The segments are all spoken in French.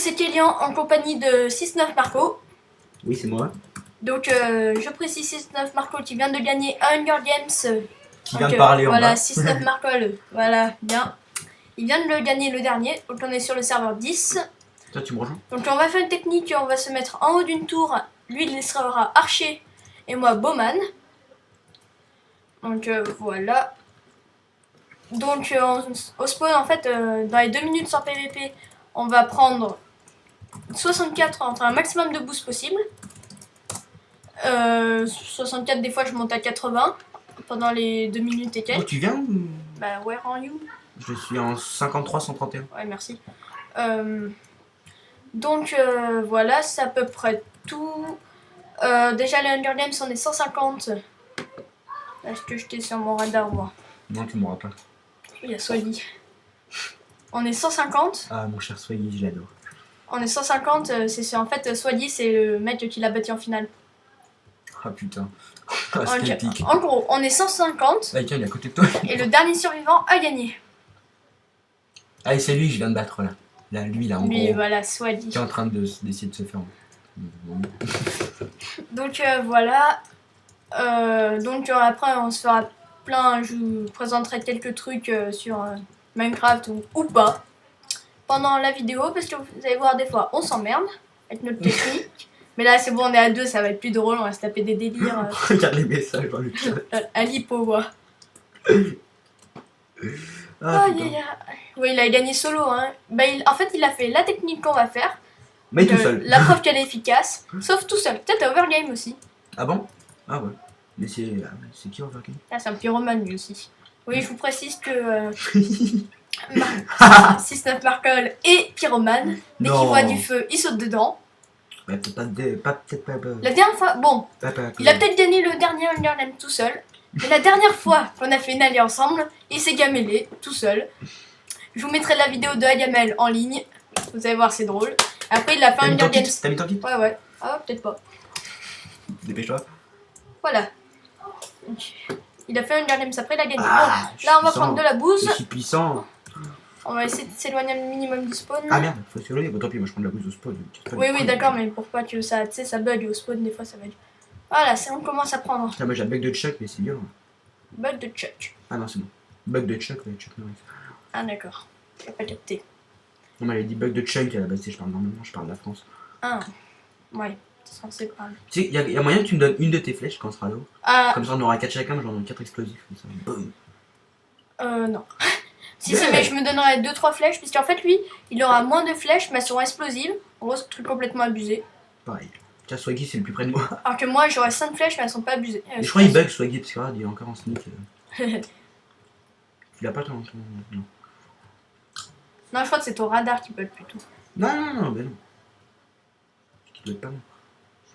c'est Kélian en compagnie de 6-9 Marco. Oui, c'est moi. Donc, je précise 6-9 Marco qui vient de gagner un Hunger Games. Qui vient de parler en voilà, bas. 6-9 Marco, voilà, bien. Il vient de le gagner le dernier, donc on est sur le serveur 10. Toi, tu me rejoins? Donc, on va faire une technique, on va se mettre en haut d'une tour. Lui, il sera archer et moi, bowman. Donc, voilà. Donc, au spawn, en fait, dans les 2 minutes sans PVP, on va prendre 64, enfin un maximum de boost possible. 64, des fois je monte à 80 pendant les 2 minutes et Oh, quelques. tu viens ou... Bah, where are you? Je suis en 53-131. Ouais, merci. Donc, voilà, c'est à peu près tout. Déjà, les Hunger Games, on est 150. Est-ce que j'étais sur mon radar, moi? Non, tu m'auras pas. Il y a Swaggy. On est 150. Ah, mon cher Swaggy, je l'adore. On est 150, en fait, Swaggy, c'est le mec qui l'a battu en finale. Ah putain. Ah, c'est épique. En gros, on est 150. Ah, tiens, il est à côté de toi. Et le dernier survivant a gagné. Ah, et c'est lui que je viens de battre là. Là, lui, là, en Lui, gros. voilà, Swaggy. Qui est en train d'essayer de se faire. Donc, voilà. Donc, après, on se fera plein. Je vous présenterai quelques trucs sur Minecraft ou pas pendant la vidéo. Parce que vous allez voir, des fois, on s'emmerde avec notre technique. Mais là, c'est bon, on est à 2, ça va être plus drôle. On va se taper des délires. Regarde les messages dans le chat. À l'hypo, ouais. Ah, Oh, oui, il a gagné solo. Hein. Bah, en fait, il a fait la technique qu'on va faire. Mais tout seul. La preuve qu'elle est efficace. Sauf tout seul. Peut-être à Overgame aussi. Ah bon? Ah ouais. Mais c'est qui Overgame? Ah, c'est un pyromane lui aussi. Oui, je vous précise que 6-9 Markle est pyromane. Dès qu'il voit du feu, il saute dedans. Ouais, peut-être pas. La dernière fois, bon, il a peut-être gagné le dernier Hunger Games tout seul. Mais la dernière fois qu'on a fait une alliée ensemble, il s'est gamellé tout seul. Je vous mettrai la vidéo de Agamel en ligne. Vous allez voir, c'est drôle. Après, il a fait un Hunger Games. T'as mis ton kit? Ouais, ouais. Ah, peut-être pas. Dépêche-toi. Voilà. Il a fait un Hunger Games après, il a gagné. Ah, bon, là, on va prendre de la bouse. Je suis puissant. On va essayer de s'éloigner un minimum du spawn. Ah merde, faut s'éloigner. Bon, tant pis, moi je prends de la bouse au spawn. Oui, oui, d'accord, mais pour pas que ça, tu sais, ça bug au spawn, des fois ça bug. Voilà, on commence à prendre. Ah, moi j'ai un bug de Chuck, mais c'est violent. Bug de Chuck. Ah non, c'est bon. Bug de Chuck, ouais, Chuck Norris. Ah, d'accord. J'ai pas capté. Non, mais elle a dit bug de Chunk à la base, je parle normalement, je parle de la France. Ah, ouais, c'est censé parler. Tu sais, il y a moyen que tu me donnes une de tes flèches quand on sera là-haut. Ah, Comme ça, on aura 4 chacun, mais j'en donne 4 explosifs. Comme ça. Boum. non. Si, mais je me donnerai 2-3 flèches, puisqu'en fait, lui, il aura moins de flèches, mais elles seront explosives. En gros, c'est un truc complètement abusé. Pareil. Tiens, Swaggy, c'est le plus près de moi. Alors que moi, j'aurai 5 flèches, mais elles sont pas abusées. Et je crois qu'il bug Swaggy, parce que regarde, il est encore en sneak. Tu l'as pas ton. Non. Non, je crois que c'est ton radar qui bug plutôt. Non, non, non, mais non. Qui bug pas, non.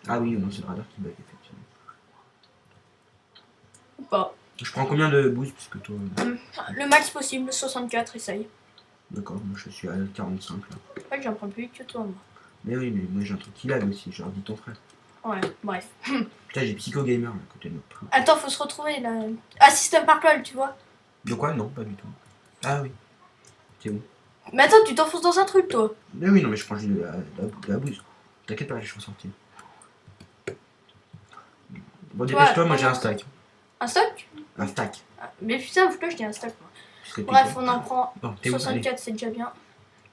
Ah oui, non, c'est le radar qui bug, effectivement. Ou pas. Je prends combien de boosts, puisque toi. Le max possible, 64, essaye. D'accord, moi je suis à 45 là. Je crois que j'en prends plus vite que toi, moi. Mais oui, mais moi j'ai un truc qui lag aussi, je leur dis ton frère. Ouais, bref. Putain, j'ai Psycho Gamer là, à côté de moi. Attends, faut se retrouver là. Ah, System Markle, tu vois. De quoi? Non, pas du tout. Ah oui. C'est où? Mais attends, tu t'enfonces dans un truc, toi. Mais oui, non, mais je prends juste de la bouse. T'inquiète pas, je suis sorti. Bon, dépêche-toi, moi j'ai un stack. Un stock? Un stack. Ah, mais putain, faut que je dis un stock, moi. Puisque Bref, on en prend bon, t'es où? 64, c'est déjà bien.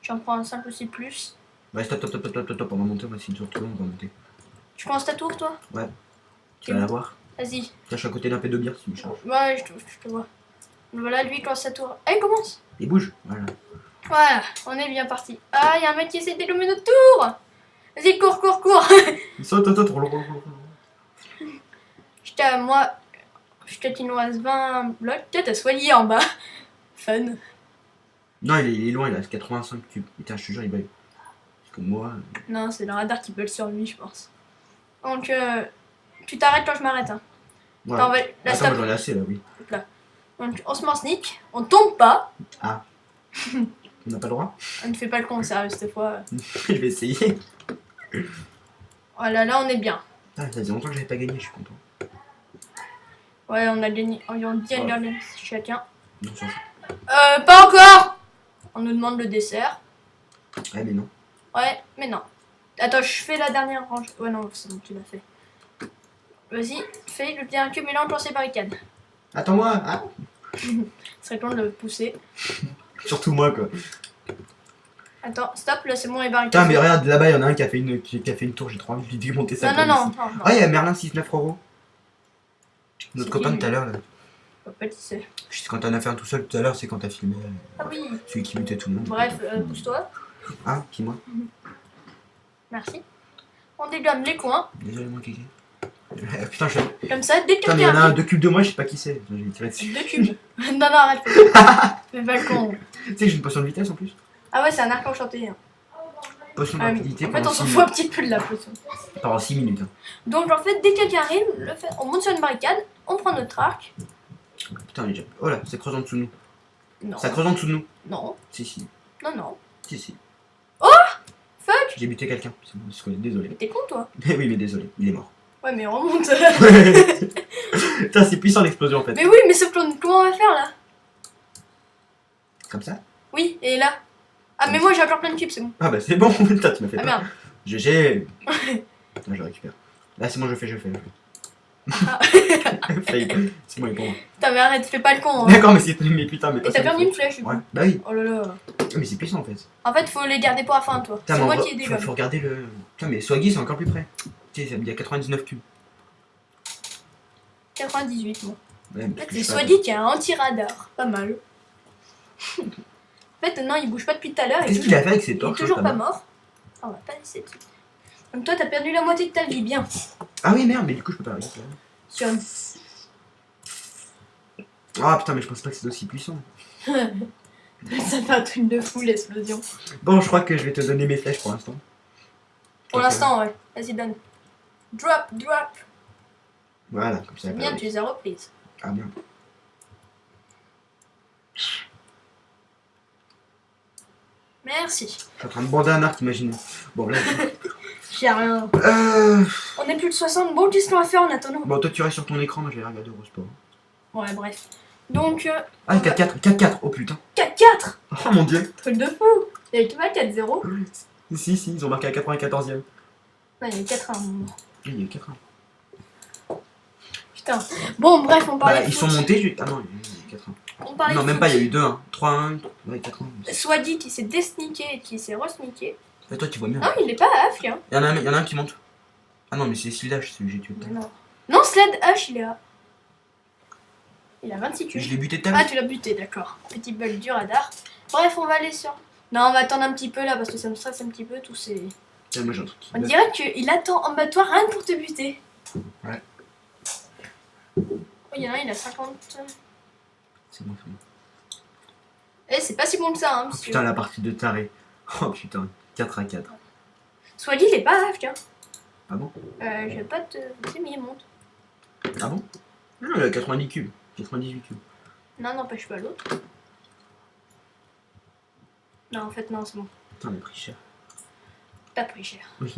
J'en prends un 5 aussi plus. Ouais, stop, on va monter, on va essayer de se retrouver, on va monter. Tu commences ta tour, toi? Ouais. Tu vas la voir? Vas-y. Tiens, je suis à côté d'un peu de bière si tu me charges. Ouais, je te vois. Voilà, lui, il commence sa tour. Allez, commence. Et bouge, voilà. Voilà, on est bien parti. Ah, il y a un mec qui essaie d'éluminer notre tour. Vas-y, cours, cours, cours. Saute, roule. J'étais à moi. J'étais qu'il nous reste 20 blocs. Peut-être à soigner en bas. Fun. Non, il est loin, il a 85 cubes. Putain, je te jure, il bug. Parce que moi. Non, c'est le radar qui bug sur lui, je pense. Donc, tu t'arrêtes quand je m'arrête. Hein. Ouais. Attends, Attends, stop. moi j'en ai assez là, oui. Là. Donc, on se met en sneak. On tombe pas. Ah. On n'a pas le droit? On ne fait pas le con, sérieux, cette fois. Je vais essayer. Voilà, là, on est bien. Ah, ça faisait longtemps que j'avais pas gagné, je suis content. Ouais, on a gagné environ 10 Hunger Games chacun. Non, ça. Pas encore. On nous demande le dessert. Ouais, mais non. Ouais, mais non. Attends, je fais la dernière range. Ouais, non, c'est bon, tu l'as fait. Vas-y, fais le dernier cube et là on lance les barricades. Attends-moi. Ah. Ce serait con de le pousser. Surtout moi, quoi. Attends, stop, là c'est bon les barricades. Putain, mais regarde, là-bas, il y en a un qui a fait une tour. J'ai trop envie de lui démonter sa Non, tour. non, non, ici. non, non. Ah, il y a Merlin 6-9 euros. Notre C'est copain qui, tout à l'heure, là. Je vois pas qui c'est. Quand t'en as fait un tout seul tout à l'heure, c'est quand t'as filmé Ah oui. celui qui butait tout le monde. Bref, pousse-toi. Ah, qui moi? Merci. On dégomme les coins. Désolé, moi, Kiki. Putain, je. Comme ça, dès que Putain, mais il y en a quelqu'un un arrive. 2 cubes de moi, je sais pas qui c'est. Je vais tirer dessus. 2 cubes. Non, non, arrête. Fais pas le con. Tu sais que j'ai une potion de vitesse en plus. Ah ouais, c'est un arc enchanté. Hein. Potion de En rapidité fait, pendant on s'en 6 fout un minutes. petit peu de la potion. Pendant 6 minutes. Hein. Donc, en fait, dès que quelqu'un arrive, on monte sur une barricade, on prend notre arc. Putain, les gens. Oh là, ça creuse en dessous de nous. Non. Ça creuse en dessous de nous. Non. Si, si. Non, non. Si, si. Fuck. J'ai buté quelqu'un. C'est bon, désolé. Mais t'es con, toi. Mais oui, mais désolé, il est mort. Ouais, mais on remonte. Putain, c'est puissant l'explosion en fait. Mais oui, mais sauf que comment on va faire là? Comme ça? Oui, et là? Ah, mais moi j'ai encore plein de cubes, c'est bon. Ah bah c'est bon, putain, tu m'as fait Ah peur. merde. GG. Putain, je récupère. Là, c'est bon, je fais. Ah. Fail. C'est bon, il est pour moi. Putain, mais arrête, fais pas le con. Hein. D'accord, mais c'est. Mais putain, mais Et t'as perdu une flèche du coup. Ouais, bah oui. Oh là là. Mais c'est puissant en fait. En fait, faut les garder pour la fin, toi. Putain, C'est mais moi en qui ai vrai, des faut gommes. regarder le. Putain, mais Swaggy, c'est encore plus près. Tu sais, il y a 99 cubes. 98, moi. Ouais, En parce fait, que c'est je sais soit pas. dit qu'il y a un anti-radar. Pas mal. En fait, non, il bouge pas depuis tout à l'heure. Qu'est-ce qu'il a fait avec ses Il est torches toujours pas là-bas mort. Ah, on va pas laisser dessus. Donc toi, t'as perdu la moitié de ta vie, bien. Ah oui, merde, mais du coup, je peux pas récupérer. Sur une... Ah putain, mais je pense pas que c'est aussi puissant. Ça fait un truc de fou, l'explosion. Bon, je crois que je vais te donner mes flèches pour l'instant. Pour l'instant, ouais. Vas-y, donne. Drop, drop. Voilà, comme ça. C'est bien, tu les as reprises. Ah bien. Merci. Je suis en train de bander un arc, imaginez. Bon, là. J'ai rien. On est plus de 60. Bon, qu'est-ce qu'on va faire en attendant? Bon, toi, tu restes sur ton écran, moi, je vais regarder Eurosport. Ouais, bref. Donc, Ah, 4-4, 4-4, oh putain. 4-4. Oh mon dieu. Truc de fou. Il y avait pas 4-0. Si, si, ils ont marqué à 94ème. Ouais, il y avait 4-1. Oui, il y a 4 Putain. Bon, bref, on parlait Bah, de ils foot. sont montés, ah non, il y a 4 On parlait Non, de même foot. pas, il y a eu 2-1. 3-1, ouais, 4-1. Swadi qui s'est desniqué et qui s'est resniqué. Et toi, tu vois mieux. Non, il est pas à H, hein. Il y en a un qui monte. Ah non, mais c'est Slidage, celui que j'ai tué. tout à l'heure. Non. Non, Sled H, il est à. Il a 26 cubes. Je l'ai buté tout à l'heure. Ah, tu l'as buté, d'accord. Petit bug du radar. Bref, on va aller sur. Non, on va attendre un petit peu là parce que ça me stresse un petit peu tous ces. Tiens, moi j'ai un truc qui On bug. dirait qu'il attend en bas de toi rien que pour te buter. Ouais. Oh, il y en a un, il a 50. C'est bon, c'est bon. Eh, c'est pas si bon que ça, hein, Oh, monsieur. putain, la partie de taré. Oh putain, 4-4. Swadi, il est pas à H, tiens. Ah bon? Je vais pas te. Tu sais, mais il monte. Ah bon? Non, il a 90 cubes. 98 cubes. Non, n'empêche pas l'autre. Non, en fait, non, c'est bon. Putain, on a pris cher. T'as pris cher. Oui.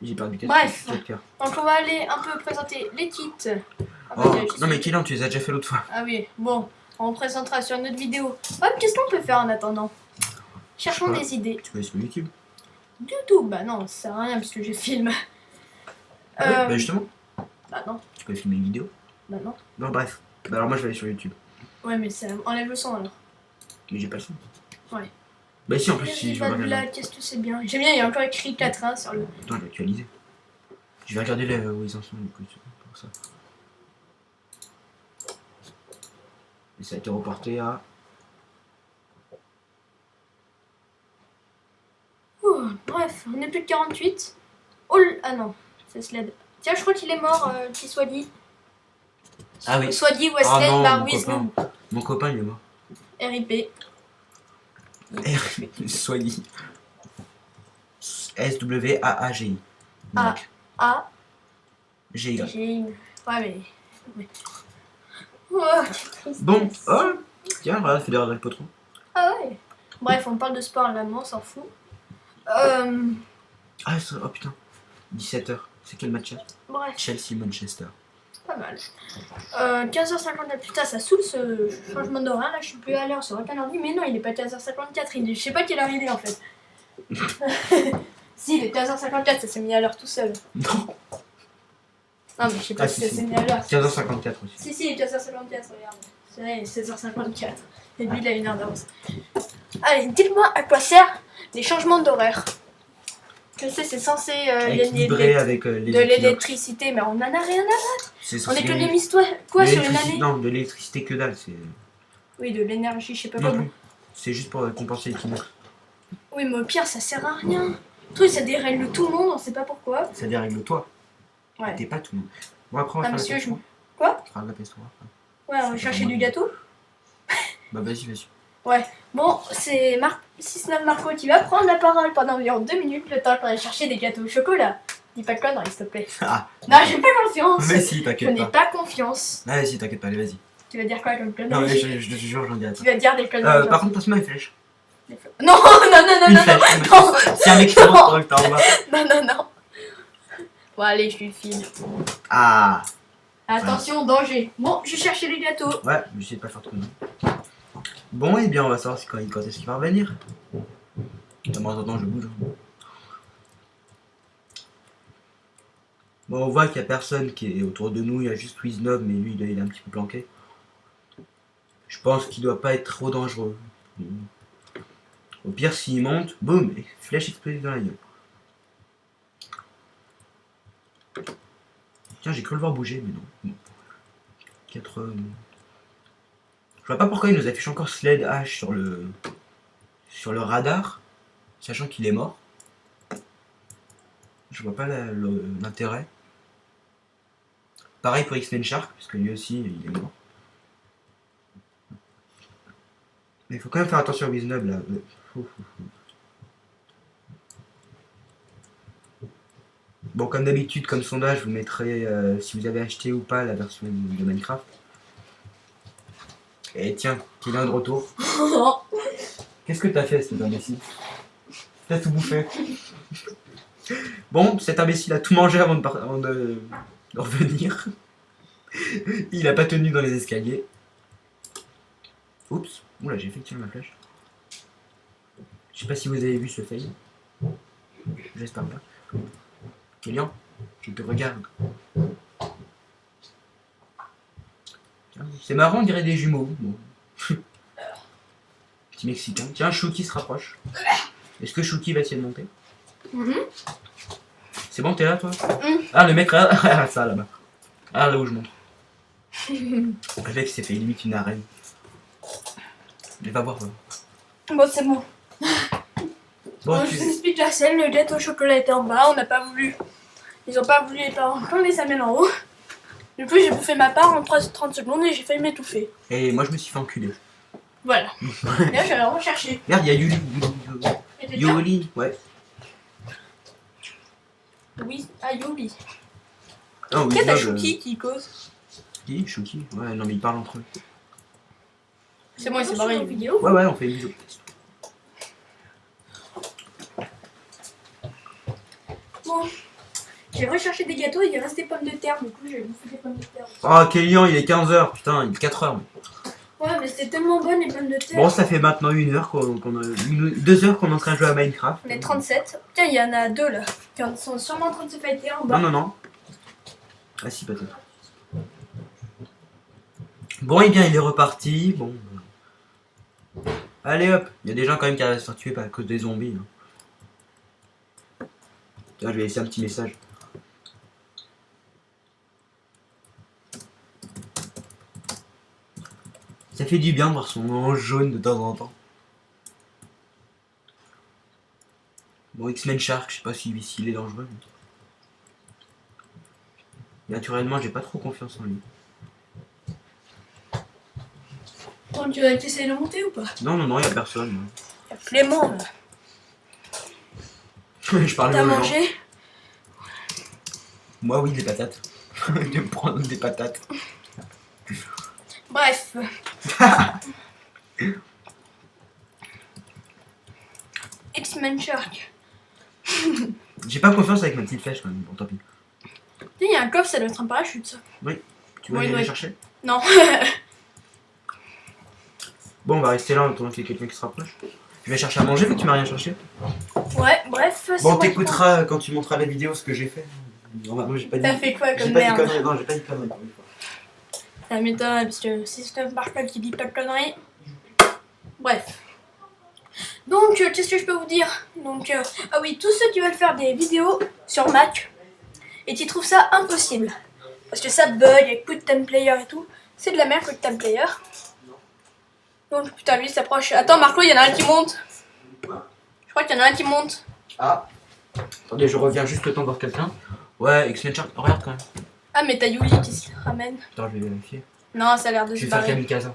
J'ai perdu 4 Bref. cœurs. Donc, on va aller un peu présenter les kits. Ah, bah, Oh, j'y non mais suis. Kylian, tu les as déjà fait l'autre fois. Ah oui, bon, on présentera sur une autre vidéo. Hop, qu'est-ce qu'on peut faire en attendant? Cherchons Je sais des idées. Tu peux aller sur YouTube. Du tout, bah non, ça sert à rien puisque je filme. Ah oui, bah justement, Bah non, tu peux filmer une vidéo. bah non. Bon, bref. Bah alors moi je vais aller sur YouTube. Ouais, mais ça enlève le son alors. Mais j'ai pas le son. Ouais. Bah si, en plus, si je vais Pas de regarder. blague, qu'est-ce que c'est bien. J'aime bien, il y a encore écrit 4-1 sur le. Attends, je vais actualiser. Je vais regarder où ils en sont, écoute, pour ça. Et ça a été reporté à. Ouh, bref, on est plus de 48. Oh, ah non, c'est Sled. Tiens, je crois qu'il est mort, petit Swadi. Ah oui. Swadi, Ah Westland, non, Barwiz, mon copain. Mon copain, il est mort. RIP. Soigny. S-W-A-A-G-I. Ah. A, G-Y. G. Ouais, mais. Oh, quelle tristesse. Bon, oh, tiens, regarde, Fédéral Del Potron. Ah ouais. Bref, on parle de sport là, on s'en fout. Ah, oh putain. 17h. C'est quel match? Bref, Chelsea-Manchester. pas mal. 15h54, putain, ça saoule ce changement d'horaire là, je suis plus à l'heure sur aucun ordi, mais non, il est pas 15h54, je sais pas quelle heure il est en fait. Si, il est 15h54, ça s'est mis à l'heure tout seul. Non. Non, mais je sais pas Ah, si si, ça si. s'est mis à l'heure. 15h54 aussi. Si, il est 15h54, regarde. C'est vrai, il est 16h54. Et lui, il a une heure d'avance. Allez, dites-moi à quoi servent les changements d'horaire. Je sais, c'est censé gagner Équilibré avec les de équinoxes. l'électricité, mais on en a rien à... C'est On censé économise quoi de sur une l'électricité- année? Non, de l'électricité que dalle. C'est Oui, de l'énergie, je sais pas non comment. plus. C'est juste pour compenser l'équinoxe. Oui, mais au pire, ça sert à rien. Le truc, ça dérègle tout le monde, on sait pas pourquoi. Ça dérègle toi. Ouais. T'es pas tout le monde. Bon, après, on va Ah, faire monsieur, la je... pastèque. Quoi? On fera la pastèque. Ouais, on va chercher du gâteau. Bah, vas-y, vas-y. Ouais. Bon, c'est Marco qui va prendre la parole pendant environ 2 minutes, le temps qu'on aille chercher des gâteaux au chocolat. Dis pas de conneries, s'il te plaît. Ah, Non, j'ai pas confiance. mais si, Je t'inquiète n'ai pas. pas confiance. Ah, vas-y, t'inquiète pas, allez, vas-y. Tu vas dire quoi comme Non, mais conneries? je te jure, j'en dirai Tu pas. vas dire des conneries. Par contre, passe-moi une flèche. Non, non, Une non, flèche. non. Si un mec qui commence pendant que t'es en bas. Non. Bon, allez, je lui file. Ah. Attention, danger. Bon, je cherchais les gâteaux. Ouais, mais j'essaie de pas faire trop de mal. Bon, et bien, on va savoir quand est-ce qu'il va revenir. En attendant, je bouge. Bon, on voit qu'il n'y a personne qui est autour de nous. Il y a juste Wiznob, mais lui, il est un petit peu planqué. Je pense qu'il doit pas être trop dangereux. Au pire, s'il monte, boum, flèche explosive dans la gueule. Tiens, j'ai cru le voir bouger, mais non. Bon. 4... Je vois pas pourquoi il nous affiche encore Sled H sur le radar, sachant qu'il est mort. Je vois pas l'intérêt. Pareil pour X-Men Shark, parce que lui aussi, il est mort. Mais il faut quand même faire attention à Wiznob, là. Bon, comme d'habitude, comme sondage, vous mettrez si vous avez acheté ou pas la version de Minecraft. Et tiens, qu'il est de retour. Qu'est-ce que t'as fait, cet imbécile? T'as tout bouffé. Bon, cet imbécile a tout mangé avant de revenir. Il a pas tenu dans les escaliers. Oups, oula, j'ai fait tirer ma flèche. Je sais pas si vous avez vu ce fail. J'espère pas. Kélian, je te regarde. C'est marrant, on dirait des jumeaux. Bon. Petit mexicain. Tiens, Chouki se rapproche. Est-ce que Chouki va essayer de monter? C'est bon, t'es là, toi? Ah, le mec, regarde ça là-bas. Ah, là où je monte. Le mec s'est fait limite une arène. Mais va voir. Bon, c'est bon. Bon, Je vous explique la scène, le gâteau au chocolat était en bas, on n'a pas voulu. Ils ont pas voulu les parents qu'on les amène en haut. Du coup, j'ai bouffé ma part en 30 secondes et j'ai failli m'étouffer. Et moi, je me suis fait enculer. Voilà. Et là, je vais la rechercher. Regarde, il y a Yuli. Et t'es bien? Yoli, ouais. Oui, ah, Yuli. Oh, oui, Qu'est-ce que t'as Chouki qui cause? Qui? Chouki? Ouais, non, mais ils parlent entre eux. C'est bon, il s'est barré une vidéo. Ouais, on fait une vidéo. Bon, j'ai recherché des gâteaux et il reste des pommes de terre. Du coup, j'ai bouffé des pommes de terre. Oh, Kélian, il est 15h, putain, il est 4h. Ouais, mais c'était tellement bon les pommes de terre. Bon, ça fait maintenant 1 heure qu'on a. 2 heures qu'on est en train de jouer à Minecraft. On est 37. Tiens, il y en a 2 là. Qui sont sûrement en train de se fighter en bas. Non. Ah si, peut-être. Bon, et bien, il est reparti. Bon. Allez hop, il y a des gens quand même qui arrivent à se faire tuer à cause des zombies. Tiens, je vais laisser un petit message. Ça fait du bien de voir son nom jaune de temps en temps. Bon, X-Men Shark, je sais pas s'il est dangereux. Mais... Naturellement, j'ai pas trop confiance en lui. Bon, tu vas essayer de monter ou pas? Non, y a personne. Y'a Clément là. Je parlais T'as aux gens. mangé? Moi, oui, des patates. Je vais me prendre des patates. Bref. X-Men Shark. J'ai pas confiance avec ma petite flèche quand même. Bon, tant pis. Il y a un coffre, ça doit être un parachute ça. Tu vas Oui, aller oui. chercher? Non. Bon, on va rester là en attendant qu'il y ait quelqu'un qui se rapproche. Je vais chercher à manger vu que tu m'as rien cherché. Ouais, bref. c'est Bon, moi qui t'écouteras quand tu montreras la vidéo ce que j'ai fait. Normalement, j'ai pas dit. T'as fait quoi J'ai comme pas dit merde? conneries. Non, j'ai pas dit conneries pour une fois. Ça m'étonne parce que si c'est un Markel qui dit pas de conneries. Bref. Donc, qu'est-ce que je peux vous dire? Donc, ah oui, tous ceux qui veulent faire des vidéos sur Mac et qui trouvent ça impossible parce que ça bug avec QuickTime Player et tout, c'est de la merde QuickTime Player. Donc, putain, lui il s'approche. Attends, Marco, il y en a un qui monte. Je crois qu'il y en a un qui monte. Ah. Attendez, je reviens juste le temps de voir quelqu'un. Ouais, excellent chart. Regarde quand même. Ah, mais t'as Yuli qui se ramène. Attends, je vais vérifier. Non, ça a l'air de Je se vais faire barrer. kamikaze.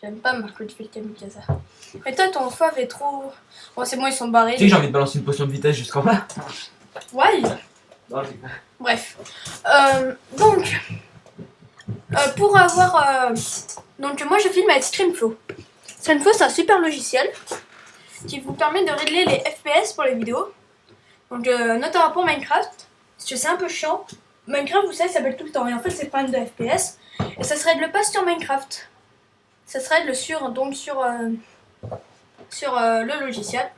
J'aime pas Marco qui fait le kamikaze. Mais toi, ton fauve est trop. Bon, c'est bon, ils sont barrés. Tu sais que j'ai envie de balancer une potion de vitesse jusqu'en bas. Ouais. Non, c'est bon. Bref. Donc, pour avoir. Donc, moi, je filme avec Streamflow. Streamflow, c'est un super logiciel qui vous permet de régler les FPS pour les vidéos. Donc, notamment pour Minecraft. Parce que c'est un peu chiant. Minecraft, vous savez, ça bug tout le temps. Et en fait, c'est pas de FPS. Et ça se règle pas sur Minecraft. Ça se règle sur le logiciel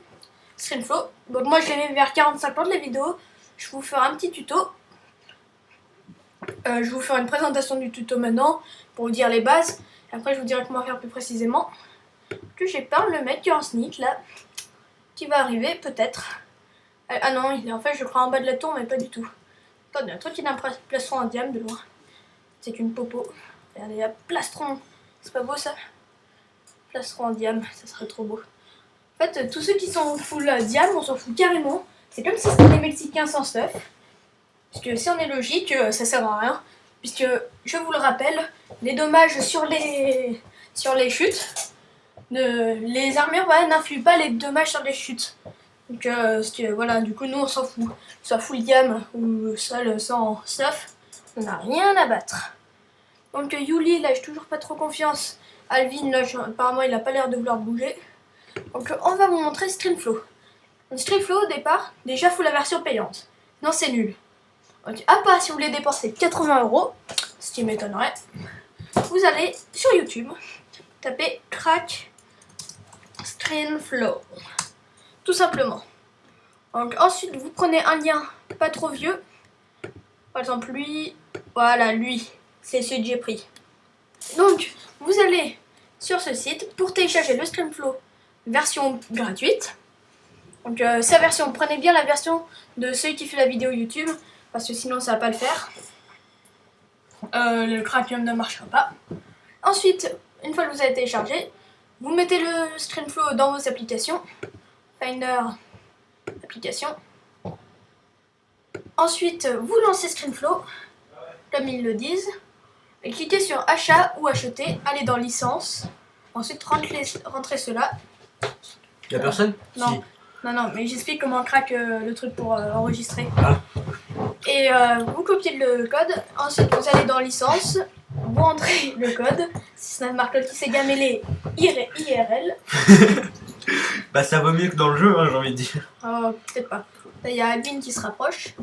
Streamflow. Donc, moi, je les mets vers 40-50 les vidéos. Je vous ferai un petit tuto. Je vais vous faire une présentation du tuto maintenant pour vous dire les bases. Et après, je vous dirai comment faire plus précisément. Que j'ai peur, le mec qui est en sneak là, qui va arriver peut-être. Ah non, il est en fait, je crois en bas de la tour, mais pas du tout. Attendez, un truc qui a un plastron en diamant de loin. C'est une popo. Regardez, il y a plastron. C'est pas beau ça? Plastron en diamant, ça serait trop beau. En fait, tous ceux qui sont full diamant, on s'en fout carrément. C'est comme si c'était des Mexicains sans stuff. Parce que si on est logique, ça sert à rien. Puisque, je vous le rappelle, les dommages sur les chutes, les armures n'influent pas les dommages sur les chutes. Donc, voilà, du coup, nous on s'en fout. Soit full diam ou seul sans stuff, on n'a rien à battre. Donc, Yuli, là, j'ai toujours pas trop confiance. Alvin, là, apparemment, il a pas l'air de vouloir bouger. Donc, on va vous montrer Streamflow. Donc, Streamflow, au départ, déjà, faut la version payante. Non, c'est nul. Donc, à part si vous voulez dépenser 80 €, ce qui m'étonnerait, vous allez sur YouTube, taper Crack Streamflow. Tout simplement. Donc, ensuite, vous prenez un lien pas trop vieux. Par exemple, lui. Voilà, lui. C'est ce que j'ai pris. Donc, vous allez sur ce site pour télécharger le Streamflow version gratuite. Donc, sa version, prenez bien la version de celui qui fait la vidéo YouTube. Parce que sinon ça va pas le faire. Le Crackium ne marchera pas. Ensuite, une fois que vous avez téléchargé, vous mettez le Streamflow dans vos applications. Finder, application. Ensuite, vous lancez Streamflow, comme ils le disent. Et cliquez sur achat ou acheter. Allez dans licence. Ensuite, rentrez cela. Y'a personne? Non. Si. Non, mais j'explique comment on craque le truc pour enregistrer. Ah. Et vous copiez le code, ensuite vous allez dans licence, vous entrez le code, si c'est Markel qui s'est gamélé IRL. Bah ça vaut mieux que dans le jeu, hein, j'ai envie de dire. Peut-être pas. Là il y a Alvin qui se rapproche.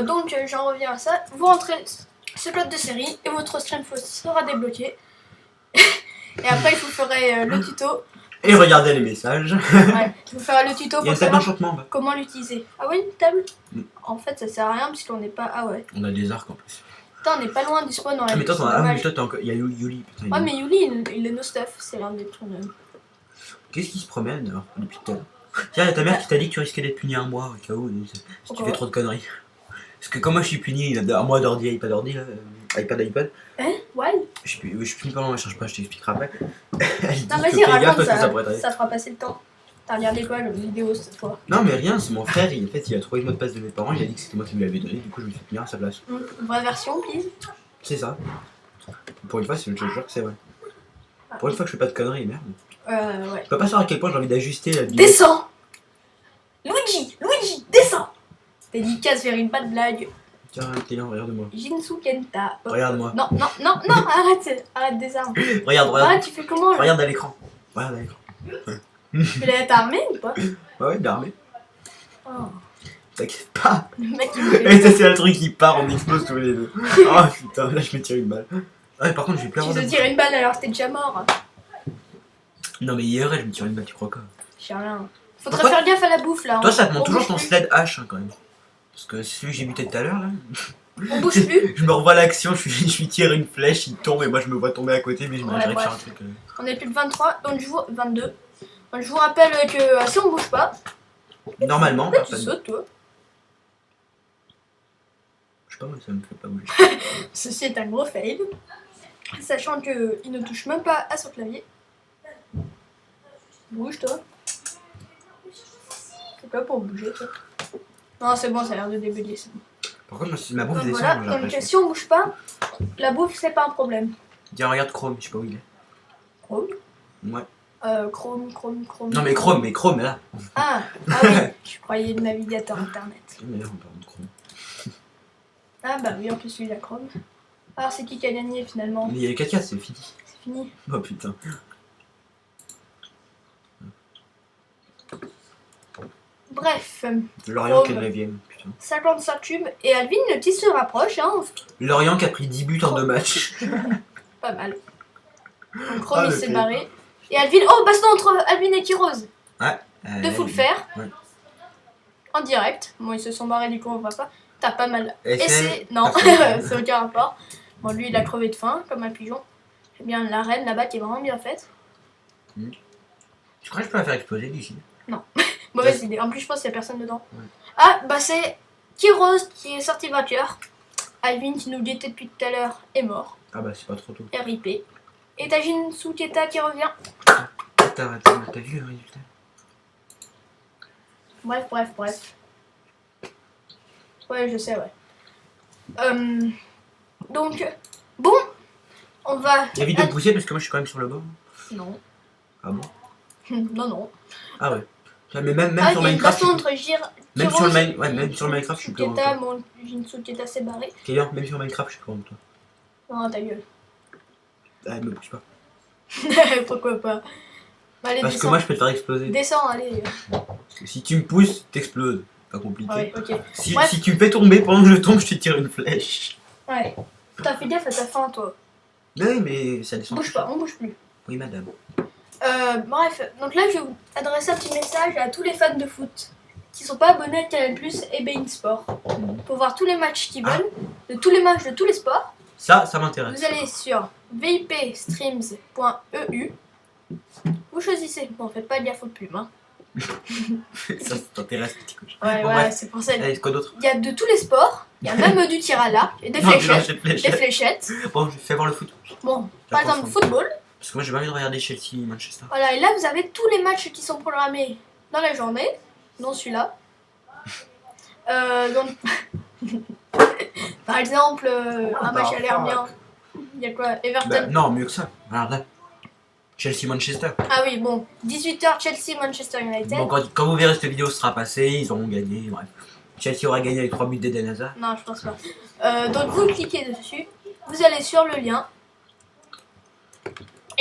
Donc j'en reviens à ça. Vous rentrez ce code de série et votre Streamflow sera débloqué. Et après je vous ferai le tuto. Et regardez les messages. Ouais, je vous ferai le tuto Il y a pour une table savoir d'enchantement bah. comment l'utiliser. Ah ouais, une table Mm. En fait ça sert à rien puisqu'on n'est pas... Ah ouais. On a des arcs en plus. Putain, on n'est pas loin du spawn dans la Ah mais toi, c'est mais dommage. toi t'as encore. Il y a Yuli. Putain, Ouais, mais Yuli, il est no stuff, c'est l'un des trucs. Qu'est-ce qui se promène alors depuis tout à l'heure? Tiens, il y a ta mère qui t'a dit que tu risquais d'être puni un mois au cas où si tu Pourquoi fais trop de conneries. Parce que comme moi je suis puni, il a un mois d'ordi, iPad ordi là. iPad. Hein? Ouais. Je suis puni pendant, je cherche pas, je t'expliquerai après. Elle dit Non, que vas-y, fais gaffe raconte parce que ça. pourrait être- Ça fera passer le temps. T'as regardé quoi, la vidéo cette fois? Non mais rien, c'est mon frère, il a trouvé le mot de passe de mes parents, il a dit que c'était moi qui lui l'avais donné, du coup je me suis punir à sa place. Vraie version, please. C'est ça. Pour une fois, je te jure que c'est vrai. Pour une fois que je fais pas de conneries, merde. Ouais. Je peux pas savoir à quel point j'ai envie d'ajuster la vidéo. Descends! Luigi, descends! Dédicace vers une pas de blague. Tiens, t'es là, regarde-moi. Jinsu Kenta. Oh. Regarde-moi. Non, arrête des armes. Regarde. Arrête, tu fais comment là? Regarde à l'écran. Regarde à l'écran. Tu l'as été armé ou pas? Ouais, il est armé. Oh. T'inquiète pas. Le mec il Et me ça, c'est le truc qui part, on explose tous les deux. Oh putain, là je me tire une balle. Ouais, par contre, je vais plus Tu avoir te de- tires une balle alors que t'es déjà mort. Non, mais IRL, je me tire une balle, tu crois quoi? Je sais rien. Faudrait Pourquoi faire gaffe à la bouffe là. Toi, ça te montre On toujours bouge ton plus. sled H hein, quand même. Parce que celui que j'ai buté tout à l'heure là. On bouge plus. Je me revois l'action, je lui tire une flèche, il tombe et moi je me vois tomber à côté, mais Ouais, j'arrive à faire bref. un truc. On est plus de 23, donc je vous... 22. Donc je vous rappelle que si on bouge pas, Normalement, pourquoi tu personne. sautes toi? Je sais pas, moi ça me fait pas bouger. Ceci est un gros fail. Sachant que il ne touche même pas à son clavier. Bouge toi. C'est quoi pour bouger toi? Non c'est bon, ça a l'air de débugger, c'est bon. Par contre, moi, si ma bouffe Donc descend, voilà, j'ai donc l'impression. si on bouge pas, la bouffe c'est pas un problème. Tiens, regarde Chrome, je sais pas où il est. Chrome Ouais. Chrome. Non, mais Chrome est là. Ah oui, je croyais le navigateur internet. Mais là, on parle de Chrome. Ah bah oui, en plus celui-là Chrome. Alors c'est qui a gagné finalement? Mais il y a eu 4 c'est fini. C'est fini. Oh putain. Bref, Lorient qui est Chrome. 9ème, putain. 55 tubes et Alvin, le petit se rapproche, hein, Lorient qui a pris 10 buts en 2 matchs. pas mal. Donc Chrome Ah, il le s'est fait. barré. Et Alvin, oh baston entre Alvin et Kirose. De full faire. Ouais. En direct. Bon ils se sont barrés du coup on voit pas. T'as pas mal. SM, Et c'est... Non, personne. c'est aucun rapport. Bon lui il a crevé de faim comme un pigeon. J'aime bien la reine là-bas qui est vraiment bien faite. Tu crois que je peux la faire exploser d'ici? Mauvaise idée. En plus je pense qu'il y a personne dedans. Ouais. Ah bah c'est Kirose qui est sorti vainqueur. Alvin qui nous guettait depuis tout à l'heure est mort. Ah bah c'est pas trop tôt. RIP. Et t'as Jinsu Keta qui revient. Attends, t'as vu le résultat? Bref. Ouais, je sais, ouais. Donc, bon, on va... Il y a vite de me pousser parce que moi je suis quand même sur le bord. Non. Ah bon? Non. Ah ouais. Mais même Ah, sur il y a une Minecraft. baston entre Même sur même sur Minecraft, je suis plus loin que Keta, toi. mon Jinsu Keta s'est barré. D'ailleurs, même sur Minecraft, je suis plus loin que toi. Non, ta gueule. Ah, me pousse pas. Pourquoi pas? Allez, Parce que descends. moi je peux te faire exploser. Descends, allez. Parce que si tu me pousses, t'exploses. Pas compliqué. Ouais, ok. Si, Bref. si tu me fais tomber pendant que je tombe, je te tire une flèche. Ouais. T'as fait gaffe à ta faim, toi. Oui, mais ça descend. Bouge pas, on bouge plus. Oui, madame. Bref, donc là je vais vous adresser un petit message à tous les fans de foot qui sont pas abonnés à Canal Plus et Bein Sport pour voir tous les matchs qu'ils veulent, de tous les matchs de tous les sports. Ça m'intéresse. Vous allez sur vipstreams.eu. Vous choisissez. Bon, faites pas gaffe aux pubs, hein. Ça t'intéresse, petit coach. Ouais, Bon, ouais, bref. c'est pour ça. Allez, quoi d'autre? Il y a de tous les sports. Il y a même du tir à l'arc, et des Non, fléchettes. j'ai Des fléchette. fléchettes. Bon, je fais voir le foot. Bon, par exemple, Attention. football. Parce que moi j'ai pas envie de regarder Chelsea Manchester. Voilà, et là vous avez tous les matchs qui sont programmés dans la journée, dont celui-là. Donc, par exemple, un match a l'air bien. Il y a quoi? Everton. Bah, non, mieux que ça. Regarde là. Chelsea Manchester. Ah oui, bon, 18h Chelsea Manchester United. Bon, quand vous verrez cette vidéo sera passée, ils auront gagné. Bref. Chelsea aura gagné avec 3 buts d'Eden Hazard. Non, je pense pas. Donc vous cliquez dessus, vous allez sur le lien.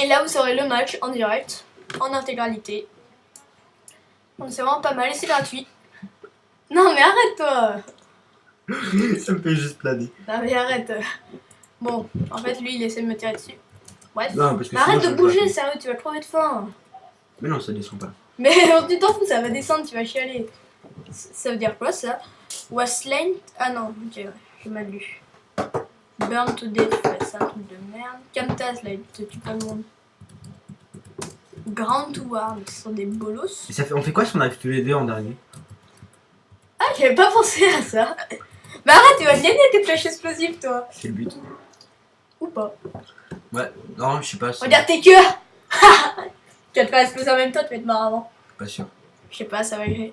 Et là vous aurez le match en direct, en intégralité. Donc c'est vraiment pas mal et c'est gratuit. Non mais arrête-toi. Ça me fait juste planer. Non mais arrête. Bon, en fait lui il essaie de me tirer dessus. Bref. Non, parce que Mais arrête sinon, de je bouger, peux sérieux, tu vas crever de faim. pas. Mais non, ça descend pas. Mais tu t'en fous, ça va descendre, tu vas chialer. Ça veut dire quoi ça? Wasteland? Ah non, ok, ouais, j'ai mal lu. Burn to death, ouais, c'est un truc de merde. Camtas, là, il te tue pas le monde. Ground to war, mais ce sont des bolos. Et ça fait, on fait quoi si on arrive tous les deux en dernier? Ah, j'avais pas pensé à ça. Mais arrête, tu vas gagner tes flèches explosives, toi. C'est le but. Ou pas. Ouais, non, je sais pas. Regarde tes cœurs. Tu vas te faire exploser en même temps, tu vas être marrant avant. Pas sûr. Je sais pas, ça va aller.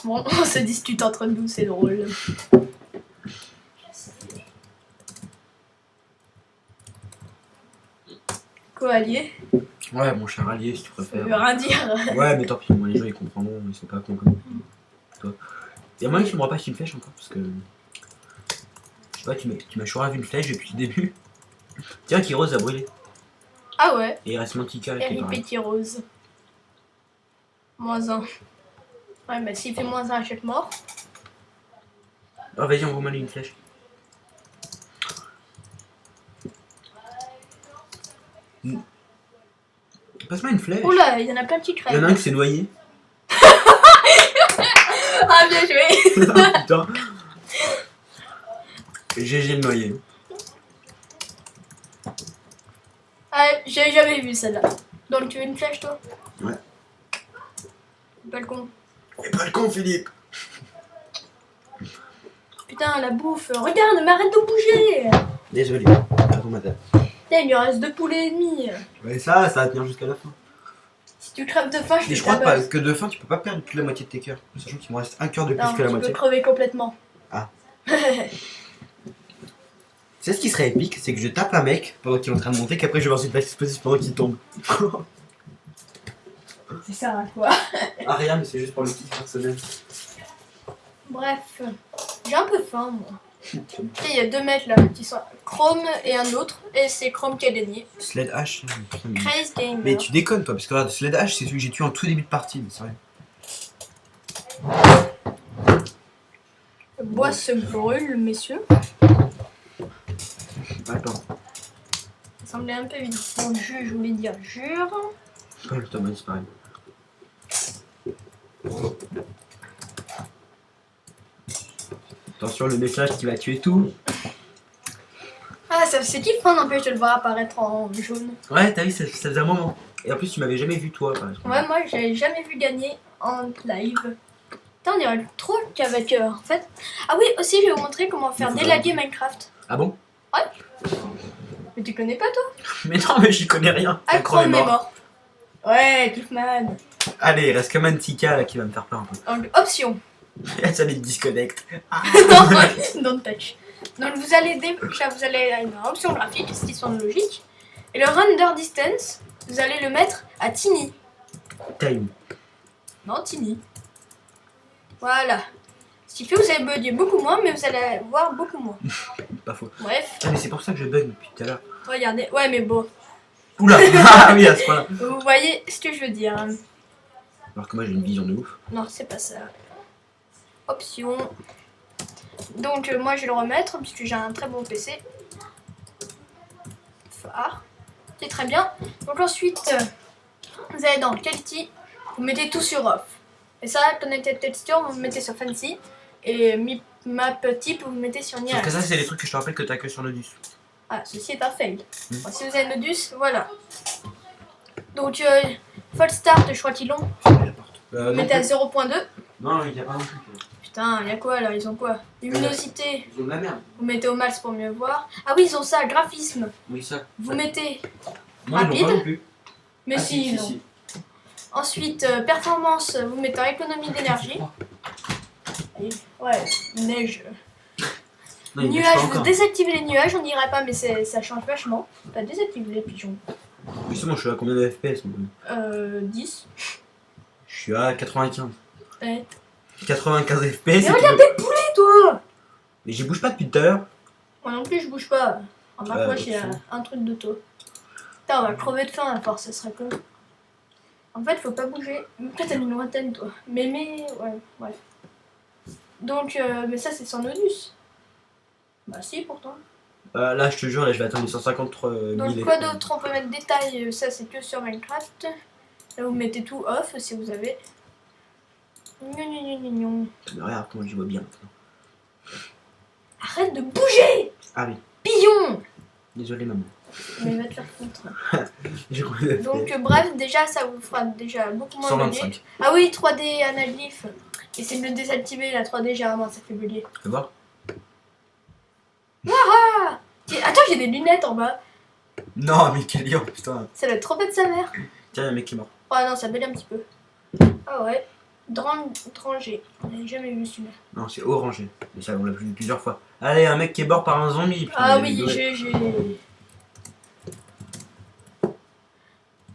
Bon, on se dispute entre nous, c'est drôle. Quoi, allié? Ouais, mon cher allié, si tu Ça veut préfères. rien dire. Ouais, mais tant pis, moi les gens ils comprendront, ils sont pas cons comme toi. Y'a moyen que tu me repasses une flèche encore parce que. Je sais pas, tu m'as chourave une flèche depuis le début. Tiens, Kirose a brûlé. Ah ouais, Et il reste Mantica qui est pareil. RIP Rose. -1. Ouais, bah s'il fait -1 à chaque mort. Oh, vas-y, envoie-moi une flèche. Passe-moi une flèche. Oula, il y en a plein qui Il y crèvent. en a un qui s'est noyé. Ah, bien joué. Putain. GG le noyé. Ah, j'ai jamais vu celle-là. Donc tu veux une flèche toi? Ouais. Balcon. Et pas le con, Philippe. Putain, la bouffe. Regarde, mais arrête de bouger. Désolé. Pardon, madame. Putain, il lui reste 2 poulets et demi. Ouais, ça va tenir jusqu'à la fin. Si tu crèves de faim, je Et te je crois tabasse. que de faim, tu peux pas perdre plus la moitié de tes cœurs. Sachant qu'il me reste un cœur de plus Non, que la tu moitié. peux crever complètement. Ah. C'est ce qui serait épique, c'est que je tape un mec pendant qu'il est en train de monter, qu'après je vais ensuite l'exploser pendant qu'il tombe. C'est ça, quoi. Ah rien, mais c'est juste pour le kiff personnel. Bref, j'ai un peu faim, moi. Il y a 2 mecs là qui sont Chrome et un autre, et c'est Chrome qui a gagné. Sled H, putain, mais... Crazy Gamer. Mais tu déconnes toi, parce que regarde, Sled H c'est celui que j'ai tué en tout début de partie, mais c'est vrai. Le bois se brûle, messieurs. Attends, Ça semblait un peu évident. Bon, je voulais dire jure. oh, le tome a disparu. Attention, le message qui va tuer tout. Ah, ça c'est kiffant, n'empêche de le voir apparaître en jaune. Ouais, t'as vu, ça faisait un moment. Et en plus, tu m'avais jamais vu toi, par exemple. Ouais, moi j'avais jamais vu gagner en live. Putain, on dirait trop qu'avec en fait. Ah oui, aussi je vais vous montrer comment faire Il faut délaguer Minecraft. Ah bon? Mais tu connais pas toi? Mais non, mais j'y connais rien. Ah, Chrome Chrome est mort. Ouais, Kiffman. Allez, il reste comme un Tika là qui va me faire peur un peu. Donc, option. Ça les disconnecte. Non, don't touch. Donc vous allez déjà vous allez à une option graphique, ce qui sont logique. Et le render distance, vous allez le mettre à tiny. Time. Non, tiny. Voilà. Ce qui fait que vous allez bugger beaucoup moins, mais vous allez voir beaucoup moins. Pas faux. Bref, Ah, mais c'est pour ça que je bug depuis tout à l'heure. regardez. Ouais, mais bon. Oula. Ah oui, à ce point-là. Vous voyez ce que je veux dire. Hein. Alors que moi j'ai une vision de ouf. Non, c'est pas ça. Option. Donc moi je vais le remettre puisque j'ai un très bon PC. Phare. C'est très bien. Donc ensuite, vous allez dans Quality, vous mettez tout sur Off. Et ça, Connected Texture, vous mettez sur Fancy. Et Map Type, vous mettez sur Sauf que Nearest. ça, c'est les trucs que je te rappelle que t'as que sur Nodus. Ah, ceci est un fail. Mm. Bon, si vous avez Nodus, voilà. Donc, Fall Start, je crois qu'ils l'ont. Vous mettez à 0.2. Non, il y a pas non plus. Putain, il y a quoi là? Ils ont quoi? Luminosité, Ils ont de la merde. vous mettez au max pour mieux voir. Ah oui, ils ont ça, graphisme. Oui, ça. Vous mettez. Non, ils l'ont rapide. pas non plus. Mais Ah, si, non. si. Ensuite, performance, vous mettez en économie d'énergie. Et- Ouais, neige. Non, il neige Nuages, pas vous encore. désactivez les nuages, on dirait pas, mais ça change vachement. Bah, désactive les pigeons. Justement, je suis à combien de FPS moi 10. Je suis à 95. Ouais. 95 FPS. Mais et regarde tout. tes poulets, toi! Mais j'y bouge pas depuis tout à l'heure. Moi non plus, je bouge pas. Remarque, moi, j'ai option. un truc de taux. Putain, on va crever de faim à force, ça serait con. En fait, faut pas bouger. Peut-être t'as une lointaine, toi. Mais, ouais, bref. Donc, mais ça, c'est sans nodus. Bah, si, pourtant. Là, je te jure, là, je vais attendre les 153 000 Donc, quoi d'autre? On peut mettre détail, ça, c'est que sur Minecraft. Là, vous mettez tout off si vous avez. Gnon, gnon, gnon, gnon, gnon. Mais regarde comment je vois bien maintenant. Arrête de bouger! Ah oui, Pigeon! désolé maman. Mais va te faire foutre. J'ai combien de Donc, FPS bref, déjà, ça vous fera déjà beaucoup moins bugger. 125. Ah oui, 3D anaglyph. Essayez de le désactiver, la 3D, généralement, ça fait bugger. Tu peux voir? Attends, j'ai des lunettes en bas. Non, mais quel lion, putain. Ça doit être trop bête sa mère. Tiens, y'a un mec qui est mort. Oh non, ça bug un petit peu. Ah ouais. Dranger. On n'a jamais vu celui-là. Non, c'est orangé. Mais ça, on l'a vu plusieurs fois. Allez, un mec qui est mort par un zombie. Putain, Ah il oui, est j'ai.